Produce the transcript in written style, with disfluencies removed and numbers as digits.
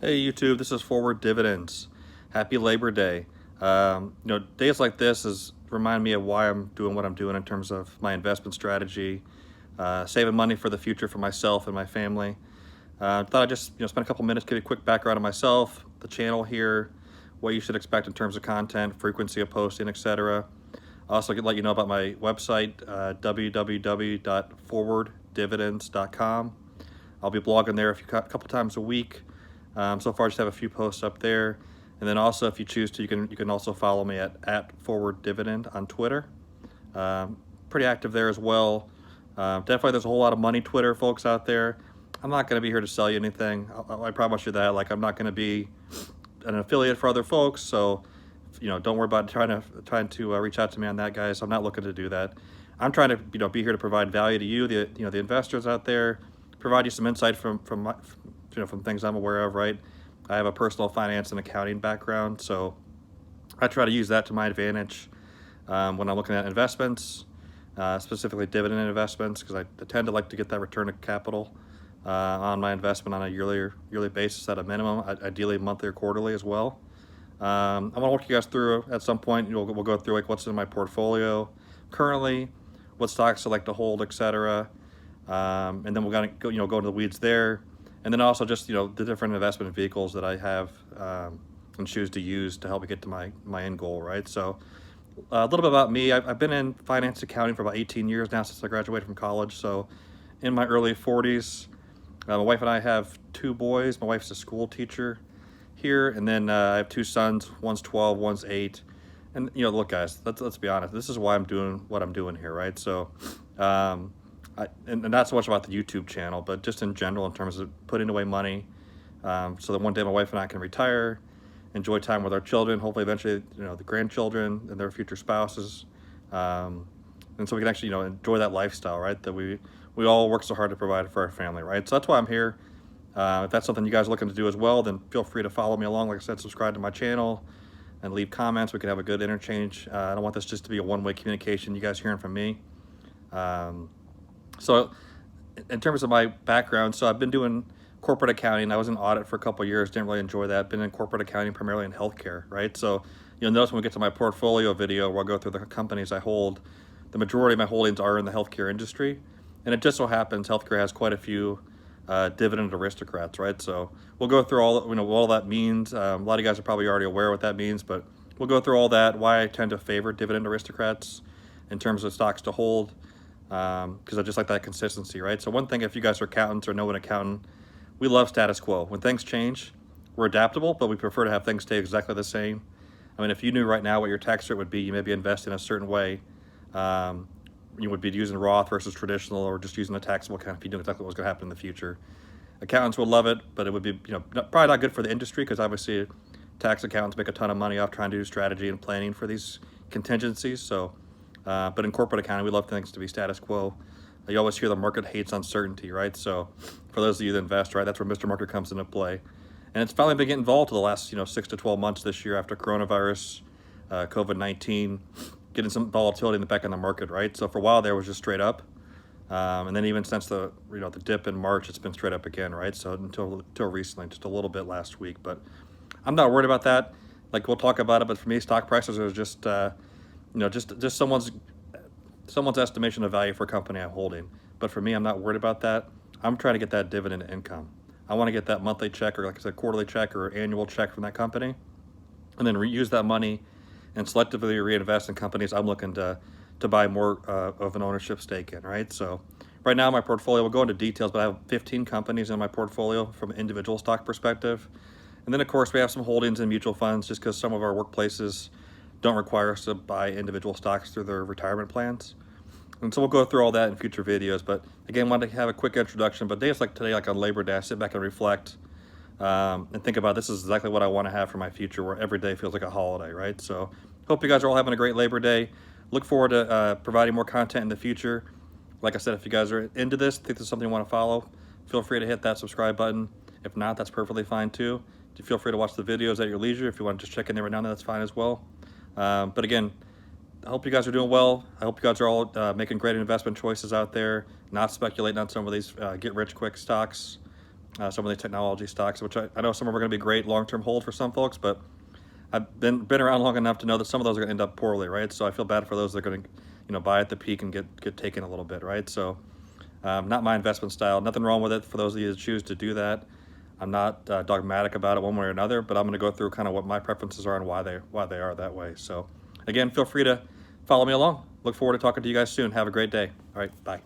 Hey YouTube, this is Forward Dividends. Happy Labor Day. Days like this remind me of why I'm doing what I'm doing in terms of my investment strategy, saving money for the future for myself and my family. Thought I'd just spend a couple minutes, give you a quick background on myself, the channel here, what you should expect in terms of content, frequency of posting, etc. Also, could let you know about my website, www.forwarddividends.com. I'll be blogging there a couple times a week. So far, I just have a few posts up there. And then also, if you choose to, you can also follow me at Forward Dividend on Twitter. Pretty active there as well. Definitely, there's a whole lot of money Twitter folks out there. I'm not going to be here to sell you anything. I promise you that. Like, I'm not going to be an affiliate for other folks. So, don't worry about trying to reach out to me on that, guys. I'm not looking to do that. I'm trying to be here to provide value to you, the investors out there, provide you some insight from things I'm aware of. Right, I have a personal finance and accounting background, so I try to use that to my advantage when I'm looking at investments, specifically dividend investments, because I tend to like to get that return of capital on my investment on a yearly basis at a minimum, ideally monthly or quarterly as well. I want to walk you guys through at some point. We'll go through like what's in my portfolio currently, what stocks I like to hold, etc. And then we're gonna go into the weeds there, and then also just the different investment vehicles that I have and choose to use to help me get to my end goal. Right. So a little bit about me. I've been in finance accounting for about 18 years now since I graduated from college. So in my early 40s, my wife and I have two boys. My wife's a school teacher here, and then I have two sons. One's 12, one's 8. And look, guys, let's be honest. This is why I'm doing what I'm doing here, right? So, and not so much about the YouTube channel, but just in general in terms of putting away money, so that one day my wife and I can retire, enjoy time with our children, hopefully eventually the grandchildren and their future spouses, and so we can actually enjoy that lifestyle, right? That we all work so hard to provide for our family, right? So that's why I'm here. If that's something you guys are looking to do as well, then feel free to follow me along. Like I said, subscribe to my channel and leave comments. We can have a good interchange. I don't want this just to be a one-way communication, you guys hearing from me. So in terms of my background, so I've been doing corporate accounting. I was in audit for a couple of years, didn't really enjoy that. Been in corporate accounting primarily in healthcare, right? So you'll notice when we get to my portfolio video where I'll go through the companies I hold, the majority of my holdings are in the healthcare industry. And it just so happens healthcare has quite a few dividend aristocrats, right? So we'll go through all what all that means. A lot of you guys are probably already aware what that means, but we'll go through all that, why I tend to favor dividend aristocrats in terms of stocks to hold, because I just like that consistency, right? So one thing, if you guys are accountants or know an accountant, we love status quo. When things change, we're adaptable, but we prefer to have things stay exactly the same. I mean, if you knew right now what your tax rate would be, you maybe invest in a certain way. You would be using Roth versus traditional, or just using a taxable account if you knew exactly what was going to happen in the future. Accountants would love it, but it would be probably not good for the industry, because obviously tax accountants make a ton of money off trying to do strategy and planning for these contingencies. So, but in corporate accounting, we love things to be status quo. You always hear the market hates uncertainty, right? So for those of you that invest, right, that's where Mr. Market comes into play. And it's finally been getting involved the last 6 to 12 months this year after coronavirus, COVID-19, getting some volatility in the back in the market, right? So for a while there was just straight up, and then even since the the dip in March, it's been straight up again, right? So until recently, just a little bit last week, but I'm not worried about that. Like, we'll talk about it, but for me, stock prices are just just someone's estimation of value for a company I'm holding. But for me, I'm not worried about that. I'm trying to get that dividend income. I want to get that monthly check, or like I said, quarterly check or annual check from that company, and then reuse that money and selectively reinvest in companies I'm looking to buy more of an ownership stake in, right? So right now my portfolio, we'll go into details, but I have 15 companies in my portfolio from an individual stock perspective. And then of course we have some holdings in mutual funds, just because some of our workplaces don't require us to buy individual stocks through their retirement plans. And so we'll go through all that in future videos. But again, wanted to have a quick introduction. But days like today, like on Labor Day, I sit back and reflect and think about, this is exactly what I want to have for my future, where every day feels like a holiday, right? So hope you guys are all having a great Labor Day. Look forward to providing more content in the future. Like I said, if you guys are into this, think this is something you want to follow, feel free to hit that subscribe button. If not, that's perfectly fine too. Feel free to watch the videos at your leisure. If you want to just check in every now and then, that's fine as well. But again, I hope you guys are doing well. I hope you guys are all making great investment choices out there, not speculating on some of these get-rich-quick stocks. some of the technology stocks, which I know some of them are going to be great long-term hold for some folks, but I've been around long enough to know that some of those are going to end up poorly, right? So I feel bad for those that are going to, buy at the peak and get taken a little bit, right? So not my investment style. Nothing wrong with it for those of you that choose to do that. I'm not dogmatic about it one way or another, but I'm going to go through kind of what my preferences are and why they are that way. So again, feel free to follow me along. Look forward to talking to you guys soon. Have a great day. All right, bye.